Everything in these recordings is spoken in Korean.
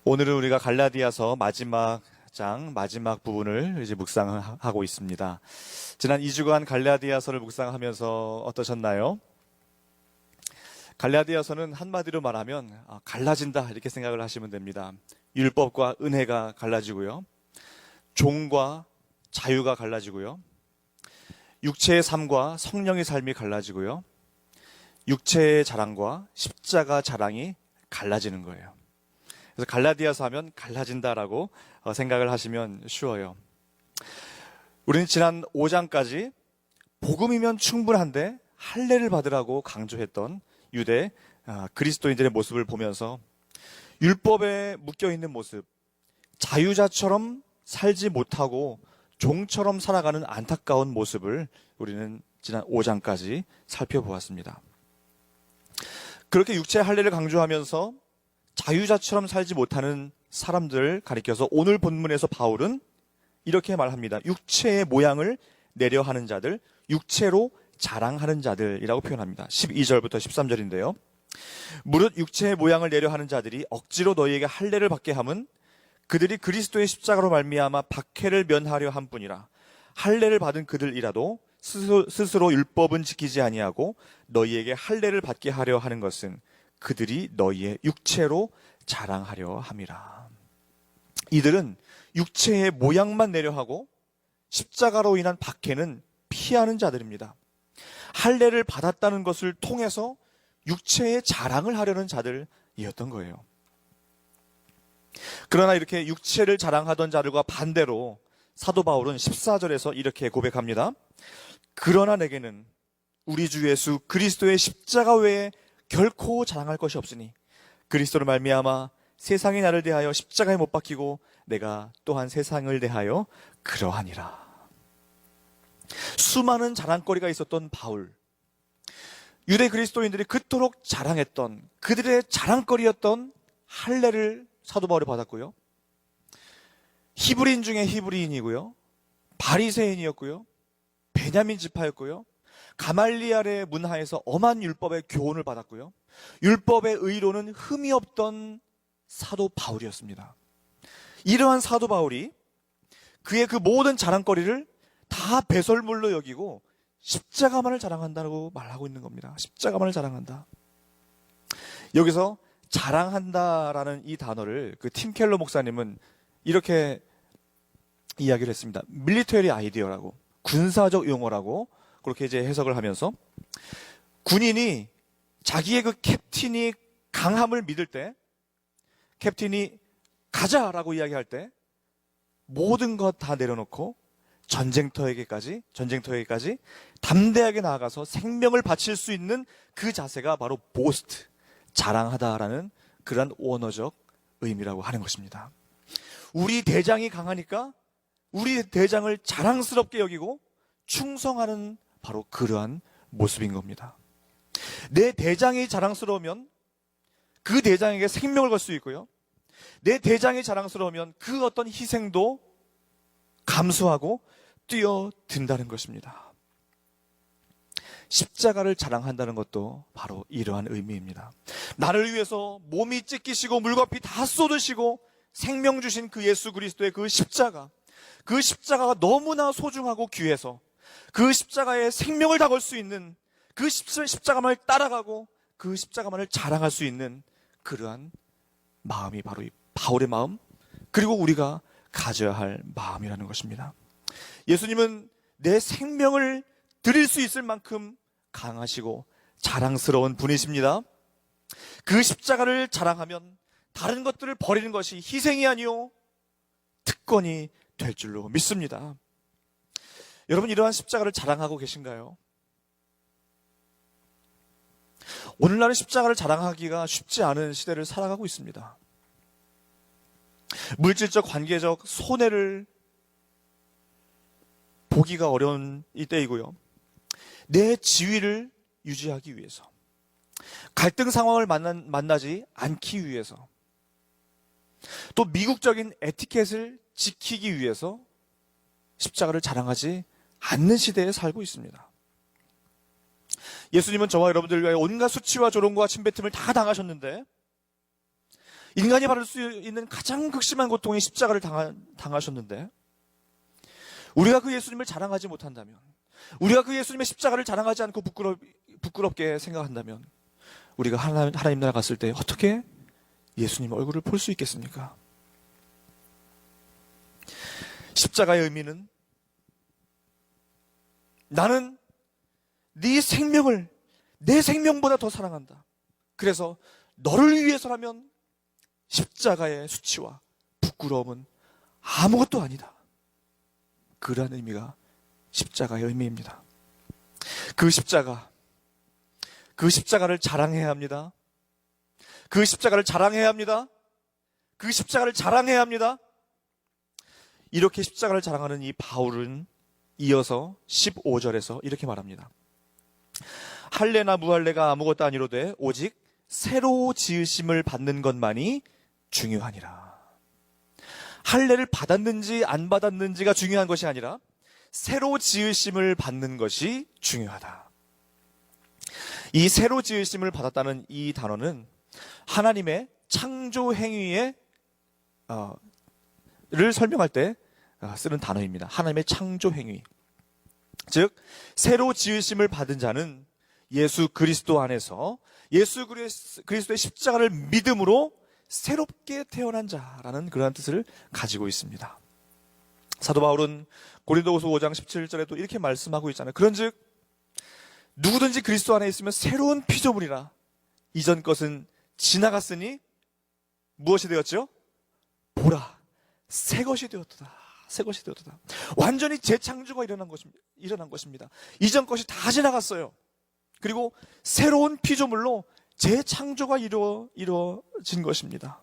오늘은 우리가 갈라디아서 마지막 장, 마지막 부분을 이제 묵상하고 있습니다. 지난 2주간 갈라디아서를 묵상하면서 어떠셨나요? 갈라디아서는 한마디로 말하면 갈라진다 이렇게 생각을 하시면 됩니다. 율법과 은혜가 갈라지고요. 종과 자유가 갈라지고요. 육체의 삶과 성령의 삶이 갈라지고요. 육체의 자랑과 십자가 자랑이 갈라지는 거예요. 그래서 갈라디아서 하면 갈라진다라고 생각을 하시면 쉬워요. 우리는 지난 5장까지 복음이면 충분한데 할례를 받으라고 강조했던 유대 그리스도인들의 모습을 보면서 율법에 묶여있는 모습, 자유자처럼 살지 못하고 종처럼 살아가는 안타까운 모습을 우리는 지난 5장까지 살펴보았습니다. 그렇게 육체의 할례를 강조하면서 자유자처럼 살지 못하는 사람들을 가리켜서 오늘 본문에서 바울은 이렇게 말합니다. 육체의 모양을 내려 하는 자들, 육체로 자랑하는 자들이라고 표현합니다. 12절부터 13절인데요. 무릇 육체의 모양을 내려 하는 자들이 억지로 너희에게 할례를 받게 함은 그들이 그리스도의 십자가로 말미암아 박해를 면하려 함뿐이라. 할례를 받은 그들이라도 스스로 율법은 지키지 아니하고 너희에게 할례를 받게 하려 하는 것은 그들이 너희의 육체로 자랑하려 함이라. 이들은 육체의 모양만 내려하고 십자가로 인한 박해는 피하는 자들입니다. 할례를 받았다는 것을 통해서 육체의 자랑을 하려는 자들이었던 거예요. 그러나 이렇게 육체를 자랑하던 자들과 반대로 사도 바울은 14절에서 이렇게 고백합니다. 그러나 내게는 우리 주 예수 그리스도의 십자가 외에 결코 자랑할 것이 없으니 그리스도로 말미암아 세상이 나를 대하여 십자가에 못 박히고 내가 또한 세상을 대하여 그러하니라. 수많은 자랑거리가 있었던 바울, 유대 그리스도인들이 그토록 자랑했던 그들의 자랑거리였던 할례를 사도 바울이 받았고요. 히브리인 중에 히브리인이고요. 바리새인이었고요. 베냐민 지파였고요. 가말리알의 문화에서 엄한 율법의 교훈을 받았고요. 율법의 의로는 흠이 없던 사도 바울이었습니다. 이러한 사도 바울이 그의 그 모든 자랑거리를 다 배설물로 여기고 십자가만을 자랑한다고 말하고 있는 겁니다. 십자가만을 자랑한다. 여기서 자랑한다라는 이 단어를 그 팀 켈러 목사님은 이렇게 이야기를 했습니다. 밀리터리 아이디어라고, 군사적 용어라고 그렇게 이제 해석을 하면서 군인이 자기의 그 캡틴이 강함을 믿을 때, 캡틴이 가자라고 이야기할 때 모든 것 다 내려놓고 전쟁터에게까지 담대하게 나아가서 생명을 바칠 수 있는 그 자세가 바로 보스트, 자랑하다라는 그런 원어적 의미라고 하는 것입니다. 우리 대장이 강하니까 우리 대장을 자랑스럽게 여기고 충성하는 바로 그러한 모습인 겁니다. 내 대장이 자랑스러우면 그 대장에게 생명을 걸 수 있고요. 내 대장이 자랑스러우면 그 어떤 희생도 감수하고 뛰어든다는 것입니다. 십자가를 자랑한다는 것도 바로 이러한 의미입니다. 나를 위해서 몸이 찢기시고 물과 피 다 쏟으시고 생명 주신 그 예수 그리스도의 그 십자가가 너무나 소중하고 귀해서 그 십자가에 생명을 다 걸 수 있는 그 십자가만을 따라가고 그 십자가만을 자랑할 수 있는 그러한 마음이 바로 이 바울의 마음, 그리고 우리가 가져야 할 마음이라는 것입니다. 예수님은 내 생명을 드릴 수 있을 만큼 강하시고 자랑스러운 분이십니다. 그 십자가를 자랑하면 다른 것들을 버리는 것이 희생이 아니요 특권이 될 줄로 믿습니다. 여러분, 이러한 십자가를 자랑하고 계신가요? 오늘날은 십자가를 자랑하기가 쉽지 않은 시대를 살아가고 있습니다. 물질적, 관계적 손해를 보기가 어려운 이때이고요. 내 지위를 유지하기 위해서, 갈등 상황을 만나지 않기 위해서, 또 미국적인 에티켓을 지키기 위해서 십자가를 자랑하지 않는 시대에 살고 있습니다. 예수님은 저와 여러분들을 위하여 온갖 수치와 조롱과 침뱉음을 다 당하셨는데 인간이 받을 수 있는 가장 극심한 고통의 십자가를 당하셨는데, 우리가 그 예수님을 자랑하지 못한다면, 우리가 그 예수님의 십자가를 자랑하지 않고 부끄럽게 생각한다면, 우리가 하나님 나라 갔을 때 어떻게 예수님 얼굴을 볼 수 있겠습니까? 십자가의 의미는, 나는 네 생명을 내 생명보다 더 사랑한다. 그래서 너를 위해서라면 십자가의 수치와 부끄러움은 아무것도 아니다. 그러한 의미가 십자가의 의미입니다. 그 십자가를 자랑해야 합니다. 그 십자가를 자랑해야 합니다. 그 십자가를 자랑해야 합니다. 이렇게 십자가를 자랑하는 이 바울은 이어서 15절에서 이렇게 말합니다. 할례나 무할례가 아무것도 아니로되 오직 새로 지으심을 받는 것만이 중요하니라. 할례를 받았는지 안 받았는지가 중요한 것이 아니라 새로 지으심을 받는 것이 중요하다. 이 새로 지으심을 받았다는 이 단어는 하나님의 창조 행위에 를 설명할 때 쓰는 단어입니다. 하나님의 창조 행위. 즉 새로 지으심을 받은 자는 예수 그리스도 안에서 예수 그리스도의 십자가를 믿음으로 새롭게 태어난 자라는 그러한 뜻을 가지고 있습니다. 사도 바울은 고린도후서 5장 17절에도 이렇게 말씀하고 있잖아요. 그런즉 누구든지 그리스도 안에 있으면 새로운 피조물이라. 이전 것은 지나갔으니 무엇이 되었죠? 보라, 새 것이 되었도다. 새 것이 되었도다. 완전히 재창조가 일어난 것입니다. 이전 것이 다 지나갔어요. 그리고 새로운 피조물로 재창조가 이루어진 것입니다.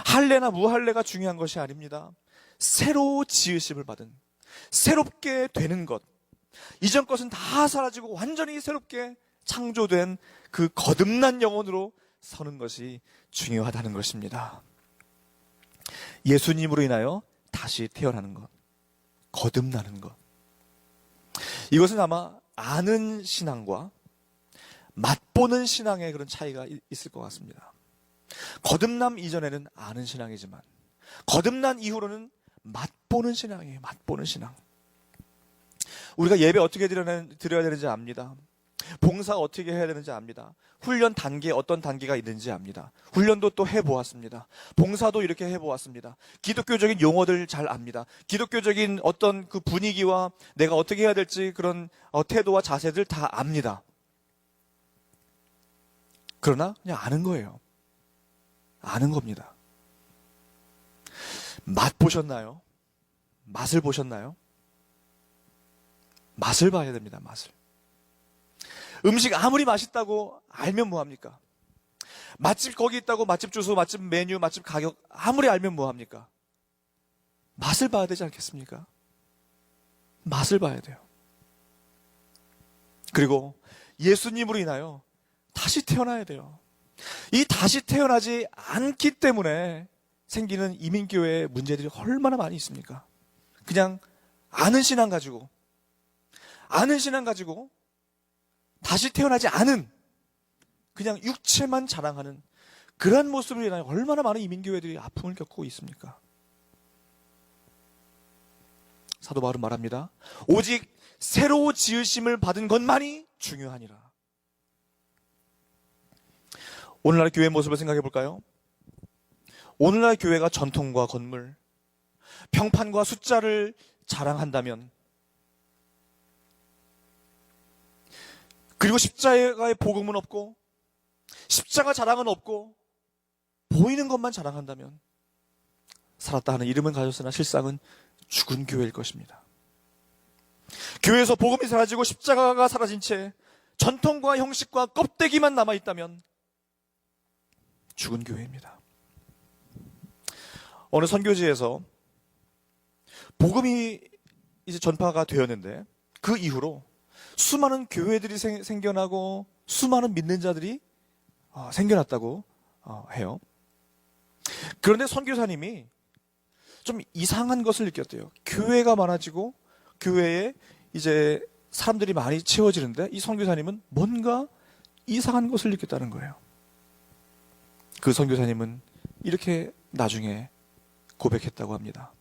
할례나 무할례가 중요한 것이 아닙니다. 새로 지으심을 받은, 새롭게 되는 것, 이전 것은 다 사라지고 완전히 새롭게 창조된 그 거듭난 영혼으로 서는 것이 중요하다는 것입니다. 예수님으로 인하여 다시 태어나는 것, 거듭나는 것, 이것은 아마 아는 신앙과 맛보는 신앙의 그런 차이가 있을 것 같습니다. 거듭남 이전에는 아는 신앙이지만 거듭난 이후로는 맛보는 신앙이에요. 맛보는 신앙. 우리가 예배 어떻게 드려야 되는지 압니다. 봉사 어떻게 해야 되는지 압니다. 훈련 단계 어떤 단계가 있는지 압니다. 훈련도 또 해보았습니다. 봉사도 이렇게 해보았습니다. 기독교적인 용어들 잘 압니다. 기독교적인 어떤 그 분위기와 내가 어떻게 해야 될지 그런 태도와 자세들 다 압니다. 그러나 그냥 아는 거예요. 아는 겁니다. 맛 보셨나요? 맛을 보셨나요? 맛을 봐야 됩니다. 맛을. 음식 아무리 맛있다고 알면 뭐합니까? 맛집 거기 있다고 맛집 주소, 맛집 메뉴, 맛집 가격 아무리 알면 뭐합니까? 맛을 봐야 되지 않겠습니까? 맛을 봐야 돼요. 그리고 예수님으로 인하여 다시 태어나야 돼요. 이 다시 태어나지 않기 때문에 생기는 이민교회의 문제들이 얼마나 많이 있습니까? 그냥 아는 신앙 가지고 다시 태어나지 않은 그냥 육체만 자랑하는 그러한 모습을 인하여 얼마나 많은 이민교회들이 아픔을 겪고 있습니까? 사도 바울은 말합니다. 오직 새로 지으심을 받은 것만이 중요하니라. 오늘날 교회의 모습을 생각해 볼까요? 오늘날 교회가 전통과 건물, 평판과 숫자를 자랑한다면, 그리고 십자가의 복음은 없고 십자가 자랑은 없고 보이는 것만 자랑한다면 살았다 하는 이름은 가졌으나 실상은 죽은 교회일 것입니다. 교회에서 복음이 사라지고 십자가가 사라진 채 전통과 형식과 껍데기만 남아있다면 죽은 교회입니다. 어느 선교지에서 복음이 이제 전파가 되었는데 그 이후로 수많은 교회들이 생겨나고 수많은 믿는 자들이 생겨났다고 해요. 그런데 선교사님이 좀 이상한 것을 느꼈대요. 교회가 많아지고 교회에 이제 사람들이 많이 채워지는데 이 선교사님은 뭔가 이상한 것을 느꼈다는 거예요. 그 선교사님은 이렇게 나중에 고백했다고 합니다.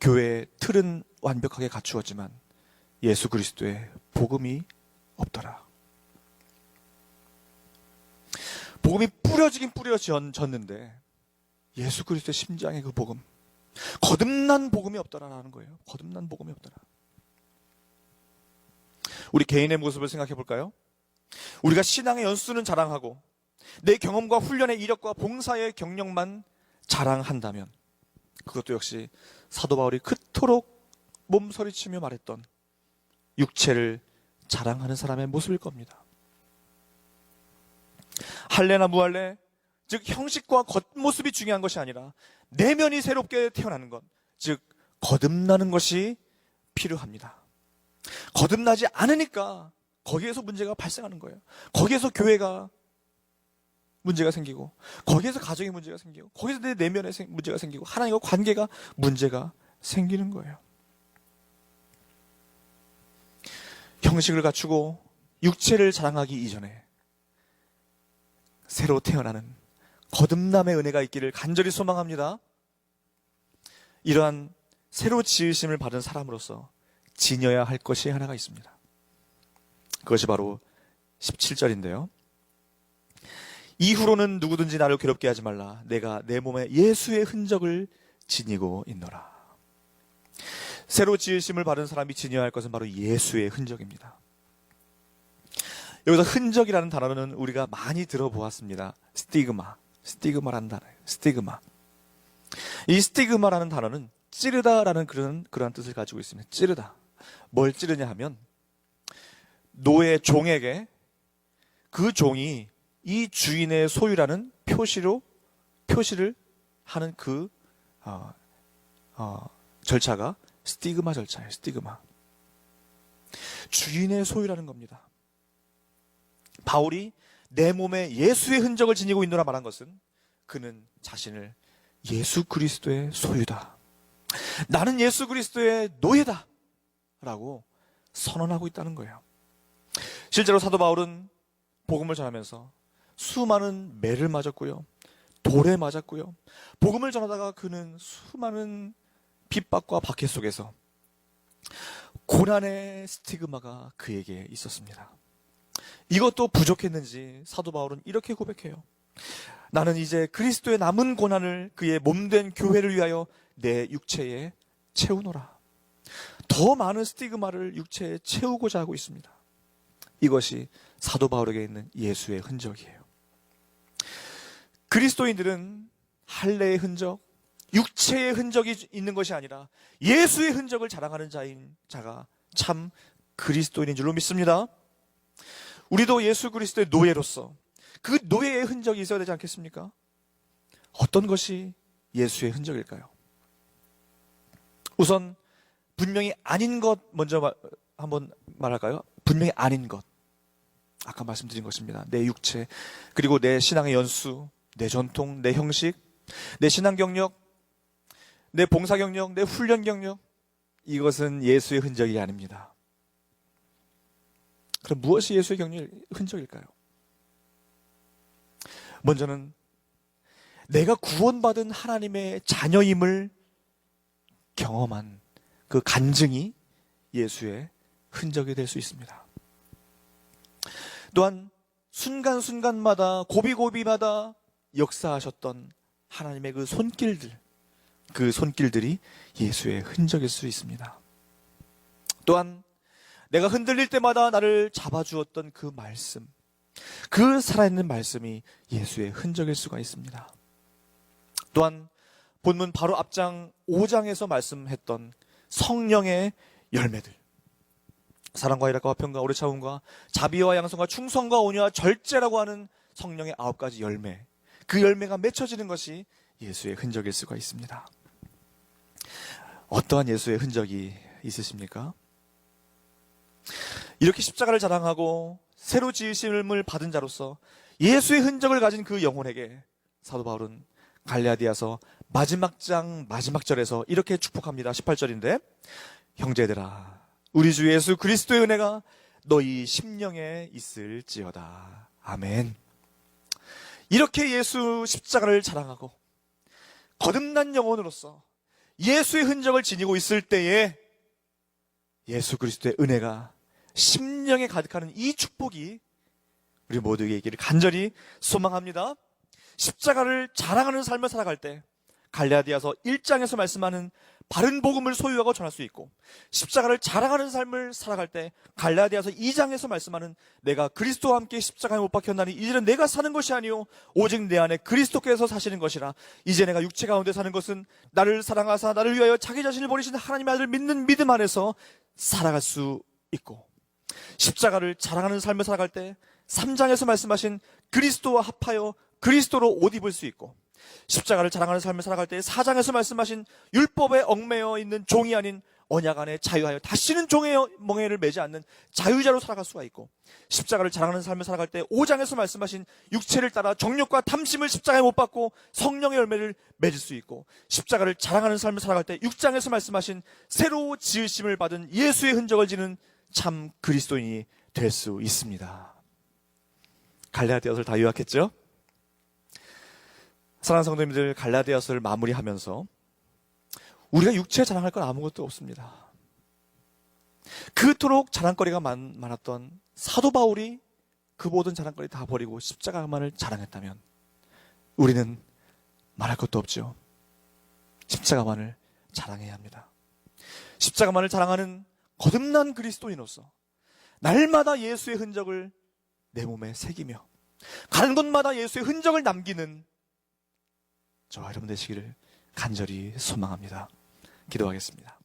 교회의 틀은 완벽하게 갖추었지만 예수 그리스도의 복음이 없더라. 복음이 뿌려지긴 뿌려졌는데 예수 그리스도의 심장의 그 복음, 거듭난 복음이 없더라라는 거예요. 거듭난 복음이 없더라. 우리 개인의 모습을 생각해 볼까요? 우리가 신앙의 연수는 자랑하고 내 경험과 훈련의 이력과 봉사의 경력만 자랑한다면 그것도 역시 사도 바울이 그토록 몸서리치며 말했던 육체를 자랑하는 사람의 모습일 겁니다. 할례나 무할례, 즉 형식과 겉모습이 중요한 것이 아니라 내면이 새롭게 태어나는 것, 즉 거듭나는 것이 필요합니다. 거듭나지 않으니까 거기에서 문제가 발생하는 거예요. 거기에서 교회가 문제가 생기고, 거기에서 가정에 문제가 생기고, 거기서 내 내면에 문제가 생기고, 하나님과 관계가 문제가 생기는 거예요. 형식을 갖추고 육체를 자랑하기 이전에 새로 태어나는 거듭남의 은혜가 있기를 간절히 소망합니다. 이러한 새로 지으심을 받은 사람으로서 지녀야 할 것이 하나가 있습니다. 그것이 바로 17절인데요. 이후로는 누구든지 나를 괴롭게 하지 말라. 내가 내 몸에 예수의 흔적을 지니고 있노라. 새로 지으심을 받은 사람이 지녀야 할 것은 바로 예수의 흔적입니다. 여기서 흔적이라는 단어는 우리가 많이 들어보았습니다. 스티그마라는 단어예요. 스티그마. 이 스티그마라는 단어는 찌르다라는 그러한 뜻을 가지고 있습니다. 찌르다. 뭘 찌르냐 하면 노예 종에게 그 종이 이 주인의 소유라는 표시를 하는 그 절차가 스티그마 절차예요. 스티그마. 주인의 소유라는 겁니다. 바울이 내 몸에 예수의 흔적을 지니고 있노라 말한 것은 그는 자신을 예수 그리스도의 소유다. 나는 예수 그리스도의 노예다. 라고 선언하고 있다는 거예요. 실제로 사도 바울은 복음을 전하면서 수많은 매를 맞았고요. 돌에 맞았고요. 복음을 전하다가 그는 수많은 핍박과 박해 속에서 고난의 스티그마가 그에게 있었습니다. 이것도 부족했는지 사도 바울은 이렇게 고백해요. 나는 이제 그리스도의 남은 고난을 그의 몸된 교회를 위하여 내 육체에 채우노라. 더 많은 스티그마를 육체에 채우고자 하고 있습니다. 이것이 사도 바울에게 있는 예수의 흔적이에요. 그리스도인들은 할례의 흔적, 육체의 흔적이 있는 것이 아니라 예수의 흔적을 자랑하는 자가 참 그리스도인인 줄로 믿습니다. 우리도 예수 그리스도의 노예로서 그 노예의 흔적이 있어야 되지 않겠습니까? 어떤 것이 예수의 흔적일까요? 우선 분명히 아닌 것 먼저 한번 말할까요? 분명히 아닌 것. 아까 말씀드린 것입니다. 내 육체, 그리고 내 신앙의 연수, 내 전통, 내 형식, 내 신앙 경력, 내 봉사 경력, 내 훈련 경력, 이것은 예수의 흔적이 아닙니다. 그럼 무엇이 예수의 흔적일까요? 먼저는 내가 구원받은 하나님의 자녀임을 경험한 그 간증이 예수의 흔적이 될 수 있습니다. 또한 순간순간마다 고비고비마다 역사하셨던 하나님의 그 손길들이 예수의 흔적일 수 있습니다. 또한 내가 흔들릴 때마다 나를 잡아주었던 그 말씀, 그 살아있는 말씀이 예수의 흔적일 수가 있습니다. 또한 본문 바로 앞장 5장에서 말씀했던 성령의 열매들, 사랑과 희락과 화평과 오래 참음과 자비와 양성과 충성과 온유와 절제라고 하는 성령의 9가지 열매, 그 열매가 맺혀지는 것이 예수의 흔적일 수가 있습니다. 어떠한 예수의 흔적이 있으십니까? 이렇게 십자가를 자랑하고 새로 지으심을 받은 자로서 예수의 흔적을 가진 그 영혼에게 사도 바울은 갈라디아서 마지막 장 마지막 절에서 이렇게 축복합니다. 18절인데, 형제들아, 우리 주 예수 그리스도의 은혜가 너희 심령에 있을지어다. 아멘. 이렇게 예수 십자가를 자랑하고 거듭난 영혼으로서 예수의 흔적을 지니고 있을 때에 예수 그리스도의 은혜가 심령에 가득하는 이 축복이 우리 모두에게 있기를 간절히 소망합니다. 십자가를 자랑하는 삶을 살아갈 때 갈라디아서 1장에서 말씀하는 바른 복음을 소유하고 전할 수 있고, 십자가를 자랑하는 삶을 살아갈 때 갈라디아서 2장에서 말씀하는 내가 그리스도와 함께 십자가에 못 박혔나니 이제는 내가 사는 것이 아니요 오직 내 안에 그리스도께서 사시는 것이라. 이제 내가 육체 가운데 사는 것은 나를 사랑하사 나를 위하여 자기 자신을 버리신 하나님의 아들을 믿는 믿음 안에서 살아갈 수 있고, 십자가를 자랑하는 삶을 살아갈 때 3장에서 말씀하신 그리스도와 합하여 그리스도로 옷 입을 수 있고, 십자가를 자랑하는 삶을 살아갈 때 4장에서 말씀하신 율법에 얽매여 있는 종이 아닌 언약 안에 자유하여 다시는 종의 멍에를 매지 않는 자유자로 살아갈 수가 있고, 십자가를 자랑하는 삶을 살아갈 때 5장에서 말씀하신 육체를 따라 정욕과 탐심을 십자가에 못 박고 성령의 열매를 맺을 수 있고, 십자가를 자랑하는 삶을 살아갈 때 6장에서 말씀하신 새로 지으심을 받은 예수의 흔적을 지는 참 그리스도인이 될 수 있습니다. 갈라디아서를 다 요약했죠? 사랑하는 성도님들, 갈라디아서를 마무리하면서 우리가 육체에 자랑할 건 아무것도 없습니다. 그토록 자랑거리가 많았던 사도 바울이 그 모든 자랑거리 다 버리고 십자가만을 자랑했다면 우리는 말할 것도 없죠. 십자가만을 자랑해야 합니다. 십자가만을 자랑하는 거듭난 그리스도인으로서 날마다 예수의 흔적을 내 몸에 새기며 가는 곳마다 예수의 흔적을 남기는 저와 여러분 되시기를 간절히 소망합니다. 기도하겠습니다.